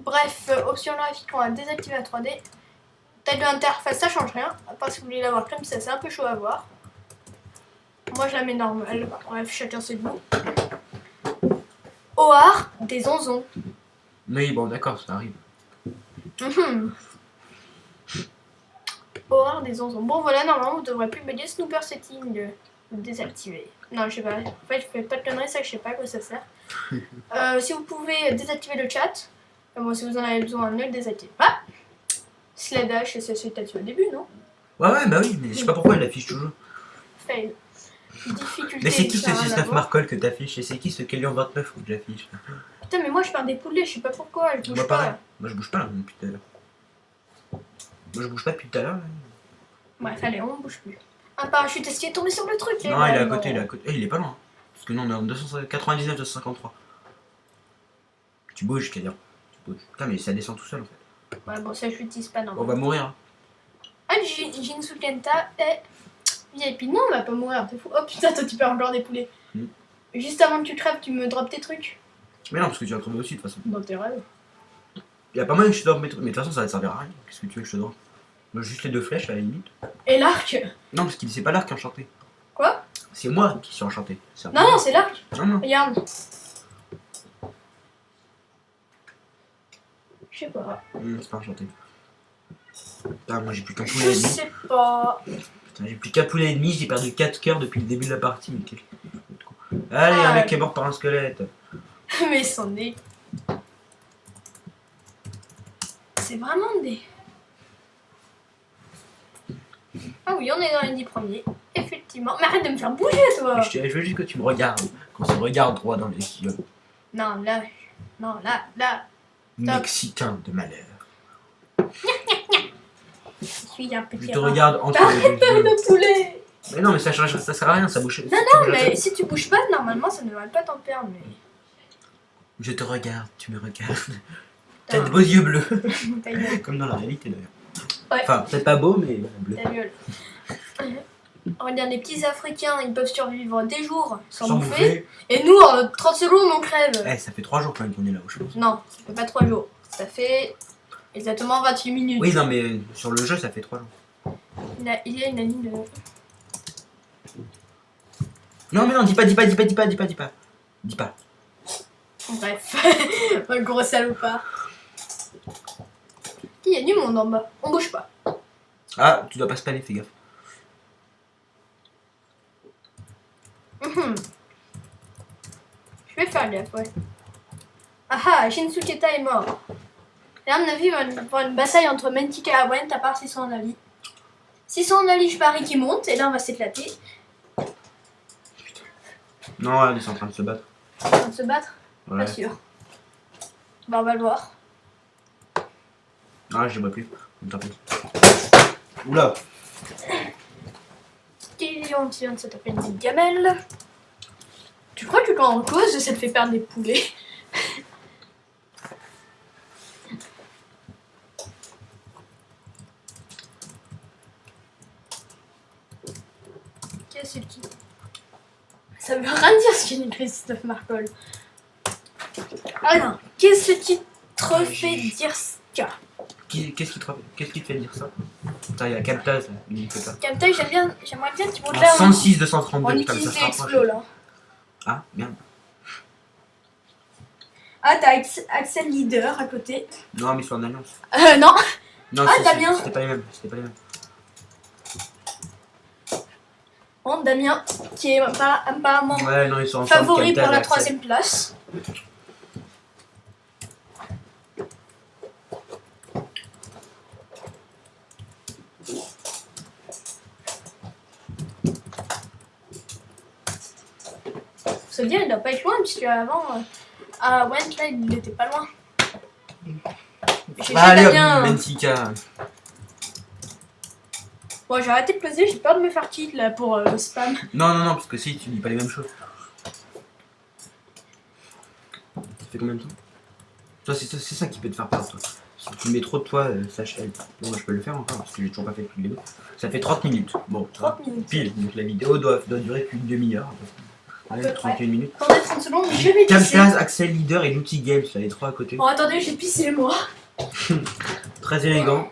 Bref, option graphique, on va désactiver la 3D. Taille de l'interface, ça change rien. À part si vous voulez l'avoir comme ça, c'est un peu chaud à voir. Moi, je la mets normale. Bref, chacun ses goûts. OAR des onzons. Oui, bon, d'accord, ça arrive. OAR des onzons. Bon, voilà, normalement, vous devrez plus bugger Snooper Setting. désactiver. Non, je sais pas. En fait, je fais pas de conneries, ça, je sais pas à quoi ça sert. Si vous pouvez désactiver le chat, bon, si vous en avez besoin, ne le désactivez pas. Sladash, c'est celui que t'as tué au début, non? Ouais, bah oui, mais je sais pas pourquoi il affiche toujours. Fail. Difficulté. Mais c'est qui ce ça a rien à 69 voir. Marcol que t'affiches? Et c'est qui ce Kélian 29 que j'affiche? Putain, mais moi je perds des poulets, je sais pas pourquoi, je bouge Moi pas. pareil. Moi je bouge pas là depuis tout à l'heure. Moi je bouge pas depuis tout à l'heure. Là. Bref, allez, on bouge plus. Un parachute, est-ce qu'il est tombé sur le truc? Non, il est à côté, il est à côté. Eh, il est pas loin. Parce que nous on est en 299, 253. Tu bouges, Kélian. Tu bouges. Putain, mais ça descend tout seul en fait. Ouais, bon, ça je l'utilise pas On normalement. va mourir. Hein. Ah, Jinsu Kenta est VIP. Non, on va pas mourir, t'es fou. Oh putain, toi tu perds encore des poulets. Juste avant que tu crèves, tu me drops tes trucs. Mais non, parce que tu vas trouver aussi de toute façon. Dans tes rêves. Y'a pas moyen que je te donne mes trucs. Mais de toute façon, ça va te servir à rien. Qu'est-ce que tu veux que je te donne? Moi, juste les 2 flèches à la limite. Et l'arc? Non, parce qu'il c'est pas l'arc qui est enchanté. Quoi? C'est moi qui suis enchanté. Non, non, c'est l'arc. Non. Regarde. Je sais pas. C'est pas enchanté. Putain, moi j'ai plus qu'un poulet Je et demi. sais pas. Putain, j'ai plus qu'un poulet et demi, j'ai perdu 4 cœurs depuis le début de la partie. Mais quel... Allez, Ah, un mec ouais. qui est mort par un squelette. Mais c'en est. C'est vraiment des. Ah oui, on est dans les 10 premiers. Effectivement. Mais arrête de me faire bouger, toi. Je veux juste que tu me regardes. Qu'on se regarde droit dans les yeux. Non, là. Non, là. Mexicain de malheur. Je suis un petit Je te rat. regarde entre les Arrête yeux. de poulet. Mais non, mais ça change, ça sert à rien, ça bouge. Non, mais si tu bouges pas, normalement, ça ne devrait pas t'en perdre. Mais. Je te regarde, tu me regardes. T'as de beaux yeux bleus. Ta gueule. Comme dans la réalité d'ailleurs. Ouais. Enfin, peut-être pas beau, mais bleu. Ta gueule. Regarde, les petits Africains, ils peuvent survivre des jours sans bouffer. Et nous, en 30 secondes, on crève. Eh, ça fait 3 jours quand même qu'on est là, je pense. Non, ça fait pas 3 jours. Ça fait exactement 28 minutes. Oui, non, mais sur le jeu, ça fait 3 jours. Il y a une ligne de... Non, mais non, dis pas. Dis pas. Bref, un gros salopard. Il y a du monde en bas. On bouge pas. Ah, tu dois pas spammer, fais gaffe. Je vais faire gaffe, ouais. Ah ah, Shinsuketa est mort. Et à mon avis, il va y avoir une bataille entre Mentika et Awent, à part s'ils sont en avis. S'ils sont en avis, je parie qu'ils montent, et là on va s'éclater. Non, là, ils sont en train de se battre. Ils vont se battre. Ouais. Pas sûr. Bah, on va le voir. Ah, je vois plus. Tant pis. Oula. Kélian qui vient de se taper une petite gamelle. Tu crois que quand on cause, ça te fait perdre des poulets? Qu'est-ce qui... Ça veut rien dire ce qu'il dit Christophe Marcol. Alors, qu'est-ce qui te fait dire ça? Qu'est-ce qui te fait dire ça? Putain, il y a Camtaz là, il me fait pas. Camtail, j'aimerais bien que tu montes Ah, là. 106, On 232, comme ça utilise se les rapproche. explos là. Ah, merde. Ah, t'as Axel Leader à côté. Non, mais ils sont en alliance. Non. Non, Ah, Damien. c'était pas les mêmes. C'était pas les mêmes. Bon, Damien, qui est apparemment Ouais, non, ils sont ensemble. favori Camtaz pour et la Axel. 3ème place. Faut se dire, il doit pas être loin, puisque avant, à Went, là, il était pas loin. J'ai Bah, allez, Damien. Benfica. Bon, j'ai arrêté de peser, j'ai peur de me faire kill là pour le spam. Non, parce que si, tu dis pas les mêmes choses. Ça fait combien de temps? Toi, c'est ça qui peut te faire perdre, toi. Si tu mets trop de toi, sache elle. Bon, moi, je peux le faire encore, parce que j'ai toujours pas fait toute vidéo. Ça fait 30 minutes. Bon, 30 minutes. pile. Donc la vidéo doit durer qu'une demi-heure. Allez, peu 31 minutes. Attendez 30 secondes, je vais pisser. Camtaz, Axel Leader et Lutti Games, là, les trois à côté. Bon, attendez, j'ai pissé moi. Très élégant.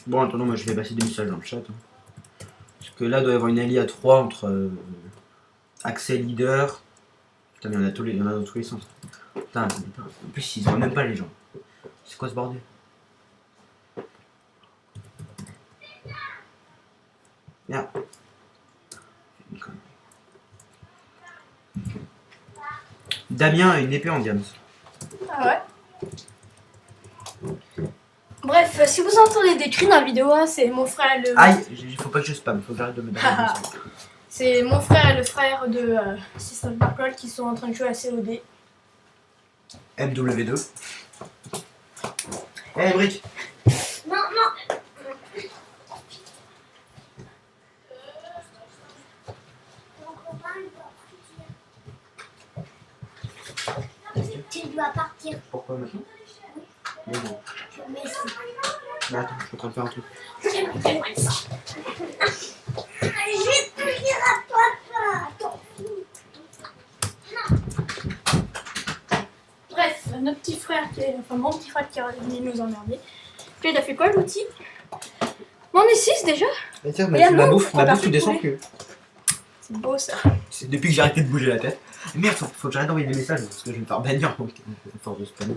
Bon, attendons, moi je vais passer des messages dans le chat. Hein. Parce que là, il doit y avoir une alliée à 3 entre Axel Leader. Putain, mais il y en a dans tous les sens. Putain, en plus, ils ont même pas les gens. C'est quoi ce bordel? Merde. Damien a une épée en diamant. Ah ouais. Bref, si vous entendez des cris dans la vidéo, hein, c'est mon frère le... Aïe, il faut pas que je spam, faut que j'arrête de me donner. C'est mon frère et le frère de System Sparkle qui sont en train de jouer à COD. MW2. Eh, Brick. Non, non. Mon copain, il doit partir. Tu dois partir. Pourquoi maintenant? Mais bon. Je mets ça. Mais attends, je suis en train de faire un truc. Je vais te dire à papa. Attends. Bref, notre petit frère, enfin mon petit frère qui est venu nous emmerder. Puis il a fait quoi l'outil? On est 6 déjà. Et tiens, Regarde, ma non, bouffe, on a tu plus descends de plus. C'est beau ça. C'est depuis que j'ai arrêté de bouger la tête. Merde, faut que j'arrête d'envoyer des messages parce que je vais me faire bannir donc à force de spammer.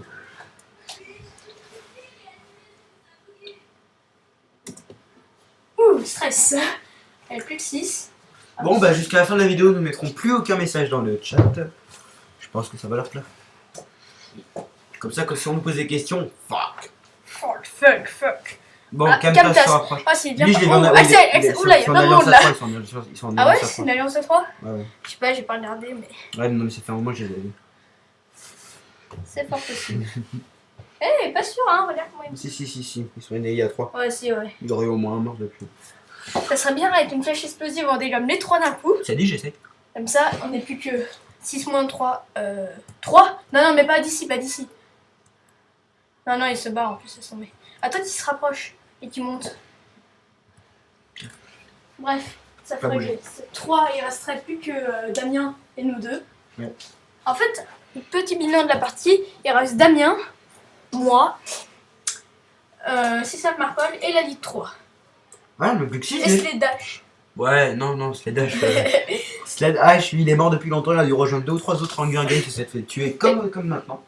Ouh, stress. Elle est plus que 6. Bon, bah jusqu'à la fin de la vidéo, nous ne mettrons plus aucun message dans le chat. Je pense que ça va leur plaire. Comme ça, que si on nous pose des questions, fuck. Fuck. Bon, Ah, Camtas Camtas. se rapproche. Ah, c'est bien. Lui, je l'ai vu en Oh, alliance. Axel, oula, il y a plein de monde là. Ils sont en Ah ouais, alliance à c'est trois. une alliance de 3? Ouais, ouais. Je sais pas, j'ai pas regardé, mais Ouais, non, mais ça fait un moment que je les ai vus. c'est fort possible. Eh, pas sûr, hein, regarde comment il... Si. Ils sont nés à 3. Ouais, si, ouais. Il aurait au moins un mort depuis. Ça serait bien avec une flèche explosive, on dégomme les 3 d'un coup. Ça dit, j'essaie. Comme ça, on n'est plus que 6 moins 3. 3 ? Non, mais pas d'ici, pas d'ici. Non, il se barre en plus, ça tomber. Attends qu'il se rapproche et qu'il monte. Bref, ça Pas ferait bouger. 3, il resterait plus que Damien et nous deux. Ouais. En fait, le petit bilan de la partie, il reste Damien, moi, System Marcol et la Ligue 3. Ouais, le plus que 6. Et Sled Dash. Ouais, non, Sledash. Sledash, lui, il est mort depuis longtemps. Il a dû rejoindre 2 ou 3 autres Hunger Games qui s'est fait tuer comme maintenant.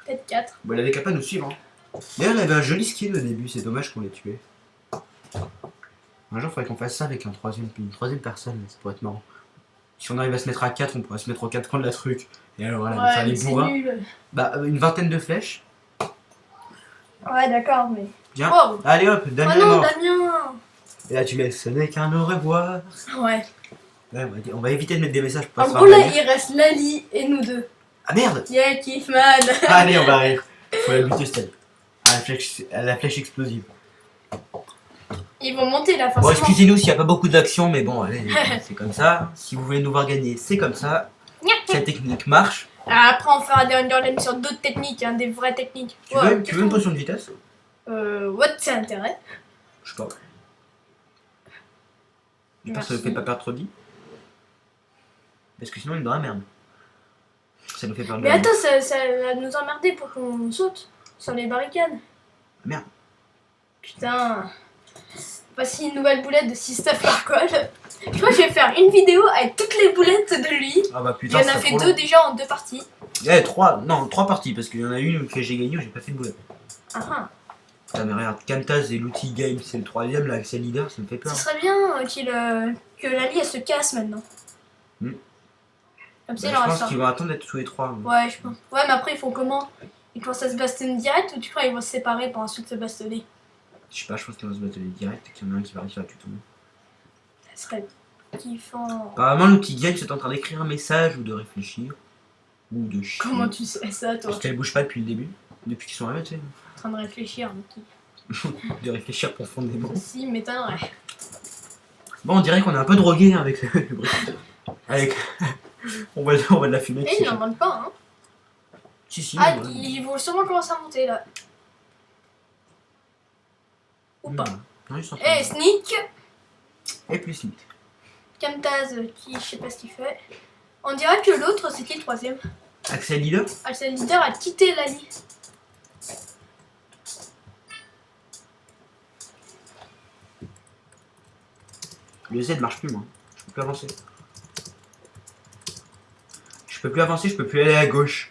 Peut-être 4. Bon, il avait qu'à pas nous suivre. Hein. D'ailleurs, il avait un joli skill au début. C'est dommage qu'on l'ait tué. Un jour, il faudrait qu'on fasse ça avec une troisième personne. Ça pourrait être marrant. Si on arrive à se mettre à 4, on pourrait se mettre aux 4 coins de la truc. Et alors, voilà, Ouais, faire mais les c'est bourrins. nul. Bah, une vingtaine de flèches. Ouais, d'accord, mais... Bien. Oh, Allez hop, oh Damien est non, mort. Damien. Et là, tu mets ce n'est qu'un au revoir. Ouais. Ouais, on va éviter de mettre des messages pour pas En se gros, faire là, bannir. il reste Lali et nous deux. Ah merde. Yeah, Kiffman. Allez, on va rire. Faut la buter, Stella. À la flèche explosive. Ils vont monter là, Bon, forcément. excusez-nous s'il n'y a pas beaucoup d'action, mais bon, allez, c'est comme ça. Si vous voulez nous voir gagner, c'est comme ça. Cette technique marche. Après, on fera des underlames sur d'autres techniques, hein, des vraies techniques. Tu veux une potion de vitesse? What, c'est intérêt. Je sais pas. J'espère que Merci. ça ne fait pas perdre trop de vie. Parce que sinon, il est dans la merde. Ça nous fait perdre de Mais la vie. attends, ça va nous emmerder pour qu'on saute sur les barricades. Merde. Putain. Voici une nouvelle boulette de System Sparkle. Je crois que je vais faire une vidéo avec toutes les boulettes de lui. Ah bah Il y putain, en a c'est fait trop 2 long. déjà en 2 parties. Eh, 3 parties, parce qu'il y en a une que j'ai gagné où j'ai pas fait de boulette. Ah, Putain, mais regarde, Camtas et l'outil game, c'est le 3ème, là, c'est leader, ça me fait peur. Ce serait bien que Lali elle se casse maintenant. Hmm. Comme ça, Bah, il en je reste pense un. qu'ils vont attendre d'être tous les 3. Ouais, je pense. Ouais, mais après, ils font comment? Ils commencent à se bastonner direct ou tu crois qu'ils vont se séparer pour ensuite se bastonner? Je sais pas, je pense qu'ils vont se battre direct et qu'il y en a un qui va réussir à tuer tout le monde. Ce serait kiffant. Apparemment, l'outil game, c'est en train d'écrire un message ou de réfléchir. Ou de chier. Comment tu sais ça, toi? Parce qu'elle bouge pas depuis le début. Depuis qu'ils sont arrivés, tu sais. En train de réfléchir, Mickey. De réfléchir profondément. Ceci m'étonnerait. Bon, on dirait qu'on est un peu drogué hein, avec le bruit. Avec. on va de la fumer. Et ils n'en demandent pas, hein. Si, Ah, mais ouais. ils vont sûrement commencer à monter là. Ou pas. Non, ils sont Eh, Sneak, Et plus sneak. Camtaz, qui je sais pas ce qu'il fait. On dirait que l'autre, c'est qui le troisième? Axel leader. Axel Leader a quitté Lali. Le Z marche plus, moi. Je peux plus avancer. Je peux plus avancer, je peux plus aller à gauche.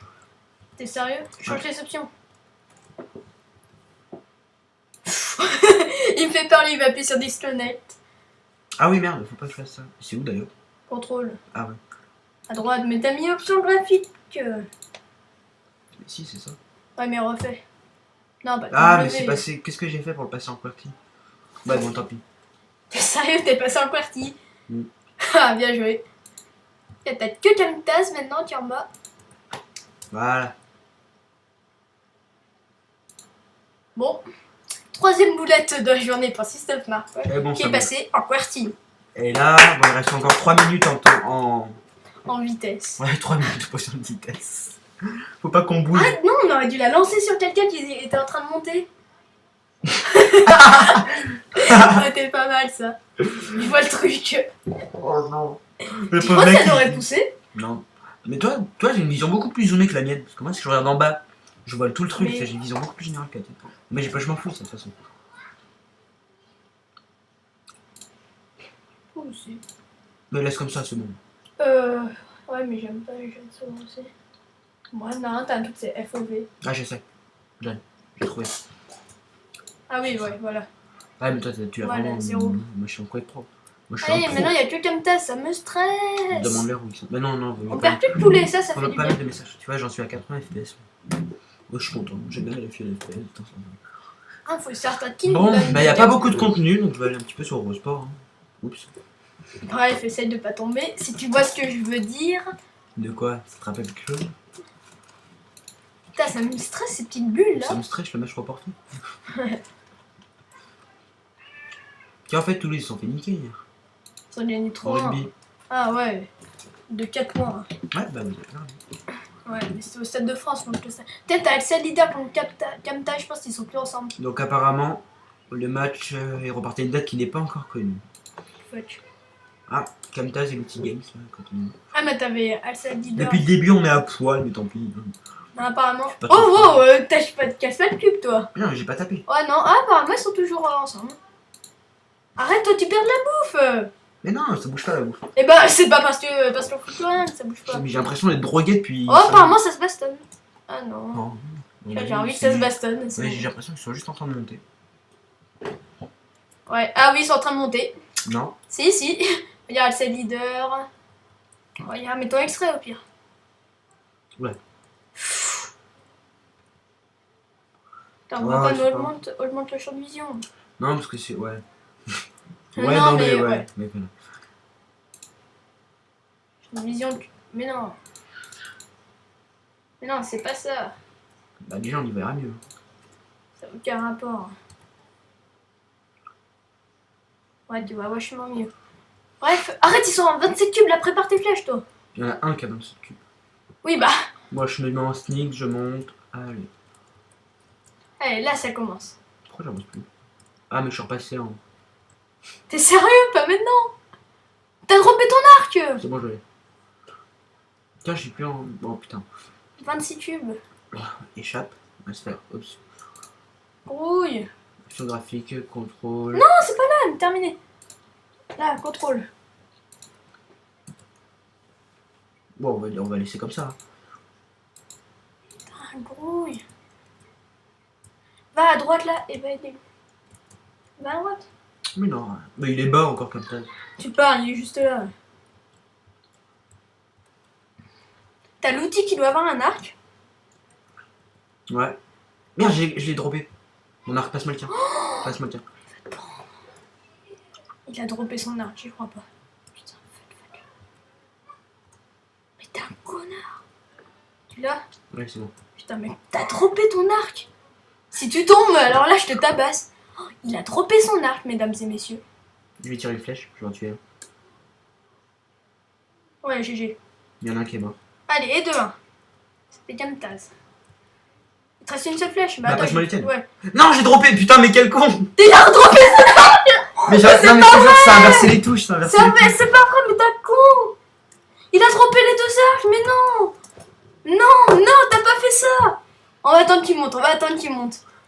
T'es sérieux? Change les options. Il me fait peur, lui, il va appuyer sur Disconnect. Ah oui, merde, faut pas que je fasse ça. C'est où d'ailleurs? Contrôle. Ah ouais. À droite, mais t'as mis option graphique. Si, c'est ça. Ouais, mais refais. Non, bah Ah, W. mais c'est passé. Qu'est-ce que j'ai fait pour le passer en QWERTY? Bah bon, tant pis. T'es sérieux, t'es passé en QWERTY? Mm. Ah, bien joué. Et t'as que Camtasia maintenant, tu es en bas. Voilà. Bon. Troisième boulette de la journée pour System Smart. Et bon, Qui ça est va. passé en QWERTY. Et là, bon, il reste encore 3 minutes En vitesse. Ouais, 3 minutes pour de vitesse. Faut pas qu'on bouge. Ah non, on aurait dû la lancer sur quelqu'un qui était en train de monter. C'était pas mal ça. Je vois le truc. Oh non. Le Tu pauvre crois que mec, ça il- l'aurait poussé? Non. Mais toi j'ai une vision beaucoup plus zoomée que la mienne. Parce que moi, si je regarde en bas, je vois tout le truc. Mais- J'ai une vision beaucoup plus générale que la tienne. Mais je m'en fous de toute façon. Aussi. Mais laisse comme ça, c'est bon. Ouais, mais j'aime pas les jeux de son aussi. Moi, non, t'as un truc, c'est FOV. Ah, je sais. J'ai trouvé. Ah oui, ouais, voilà. Ah, mais toi, tu as Voilà, vraiment. 0. Moi, je suis en Quake Pro. Moi, je suis Allez, en pro. maintenant il y a que Camtasia, ça me stresse. Demande-leur où ils sont. Mais non, non, On perd plus de poulet, ça on fait va du pas bien. mettre de messages. Tu vois, j'en suis à 80 FPS. Moi, je suis content. J'ai bien vérifié les FPS. Putain, ça va. Ah, faut certains qui Bon, bah, y a pas beaucoup de contenu, donc je vais aller un petit peu sur Eurosport. Hein. Oups. Bref, essaye de pas tomber. Si tu vois ce que je veux dire. De quoi? Ça te rappelle quelque chose? Putain, ça me stresse ces petites bulles Ça là. me stresse le match reporté. Tiens, en fait, Toulouse ils se sont fait niquer hier. Ils ont gagné En 3. rugby. Ah ouais. De 4 points. Ouais, bah, vous avez raison. Ouais, mais c'était au Stade de France contre le Stade. Peut-être avec Excel Leader contre Camtasia, je pense qu'ils sont plus ensemble. Donc, apparemment, le match est reporté à une date qui n'est pas encore connue. Fuck. Ah, Camtasia et l'outil Games, là, continue. Ah, mais t'avais Excel Leader. Depuis le début, on est à poil, mais tant pis. Non, apparemment. Pas Oh, trop wow, casse pas de pub toi. Non, mais j'ai pas tapé. Oh non, ah, apparemment ils sont toujours ensemble. Arrête, toi tu perds de la bouffe. Mais non, ça bouge pas la bouffe. Eh ben, c'est pas parce qu'on fout plus rien que ça bouge pas. Mais j'ai l'impression d'être drogué depuis. Oh, apparemment ça se bastonne. Ah non. Non. J'ai envie que ça se bastonne. c'est Ouais, bon. j'ai l'impression qu'ils sont juste en train de monter. Ouais, ah oui, ils sont en train de monter. Non. Si, si. Regarde, c'est le leader. Regarde, mets-toi extrait au pire. Ouais. Putain, on Ouais, va pas je sais nous pas. augmente le champ de vision. Non, parce que c'est. Ouais. Non, Ouais, non, mais mais ouais. ouais. Mais voilà. Champ de vision, mais non. Mais non, c'est pas ça. Bah, déjà, on y verra mieux. Ça n'a aucun rapport. Ouais, tu vois vachement mieux. Bref, arrête, ils sont en 27 cubes, là, prépare tes flèches, toi. Il y en a un qui a 27 cubes. Oui, bah. Moi, je me mets en sneak, je monte. Allez. Allez, là, ça commence. Pourquoi j'avance plus? Ah, mais je suis repassé en. T'es sérieux? Pas maintenant. T'as droppé ton arc. C'est bon, je l'ai. Putain, je suis plus en. Oh putain. 26 cubes. Échappe. On va se faire. Oups. Grouille. Option graphique, contrôle. Non, c'est pas là, terminé. Là, contrôle. Bon, on va laisser comme ça. Hein. Putain, grouille. Va à droite là et va aider. Va à droite. Mais non, mais il est bas encore comme ça. Tu parles, il est juste là. T'as l'outil qui doit avoir un arc. Ouais. Merde, je l'ai droppé. Mon arc, passe-moi le tien. Passe-moi le tien. Il a droppé son arc, j'y crois pas. Putain, fuck. Mais t'es un connard. Tu l'as? Ouais, c'est bon. Putain, mais t'as droppé ton arc. Si tu tombes, alors là, je te tabasse. Oh, il a droppé son arc, mesdames et messieurs. Je vais tirer une flèche, je vais en tuer un. Ouais, GG. Il y en a un qui est mort. Allez, et 2-1. C'était Camtasia. Il te reste une seule flèche. Bah, passe-moi les tiennes. Ouais. Non, j'ai droppé, putain, mais quel con! Il a redroppé. Mais non, mais c'est ça a inversé les touches, ça a inversé les touches. C'est pas vrai, mais t'as con. Il a droppé les deux arcs, mais non. Non, non, t'as pas fait ça. On va attendre qu'il monte,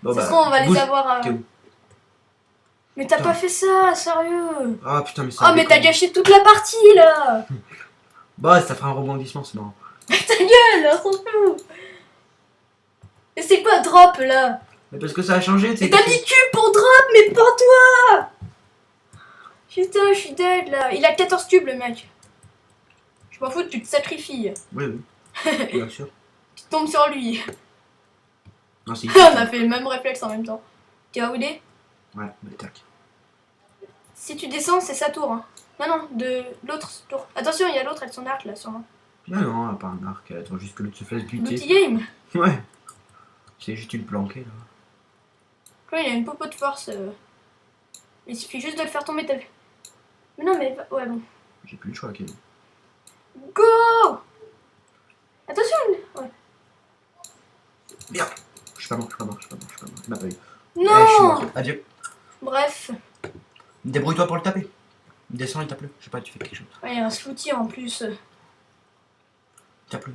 Bon, Ça se trouve, on va les bouge. avoir. T'es où? Mais t'as Putain. pas fait ça, sérieux. Ah putain, mais ça. Oh, mais t'as gâché toute la partie là. Bah, ça fera un rebondissement, c'est marrant. Ta gueule, on s'en fout. Et c'est quoi drop là? Mais parce que ça a changé, tu sais. Et t'as mis Q pour drop, mais pas toi. Putain. putain, je suis dead là. Il a 14 cubes le mec. Je m'en fous, tu te sacrifies. Oui, oui. Bien sûr. Tu tombes sur lui. Non, c'est On a fait le même réflexe en même temps. Tu vois où il est? Ouais, mais tac. Si tu descends, c'est sa tour. Hein. Non, non, de l'autre tour. Attention, il y a l'autre avec son arc là, sûrement. Non, non, elle a pas un arc. Elle attend juste que l'autre se fasse L'outil buter. game. Ouais. C'est juste une planquée là. Là, il a une popo de force. Il suffit juste de le faire tomber, t'as vu? Mais non, mais. Ouais, bon. J'ai plus le choix, Kevin. Go! Attention! Ouais. Bien. Je suis pas mort, je suis pas mort, je suis pas mort, je suis pas mort. Il m'a pas eu. Je suis Non! mort. Adieu. Bref. Débrouille-toi pour le taper. Descends et tape-le. Je sais pas, tu fais quelque chose. Ouais, il y a un slouty en plus. Tape-le.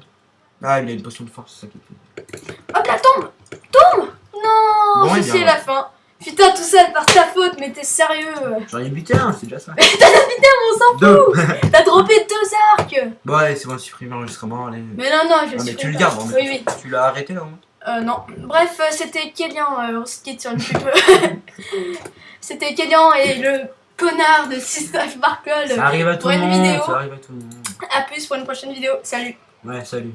Ah, il a une potion de force, c'est ça qui me fait. Hop là, tombe! Tombe! Non! Bon, Si, eh c'est bien, la fin. Putain, tout ça par ta faute, mais t'es sérieux? J'en ai buté un, c'est déjà ça. On s'en Deux. fout! T'as droppé 2 arcs! Ouais, c'est bon, supprime l'enregistrement, allez. Mais non, non, je Ah, mais suis. tu le gardes, hein, Oui, oui. Tu l'as arrêté là, hein. Non. Bref, c'était Kélian, on se quitte sur une pub. C'était Kélian et le connard de System Sparkle. Ça arrive à tout pour le une monde, vidéo. ça arrive à tout le monde. A plus pour une prochaine vidéo. Salut! Ouais, salut.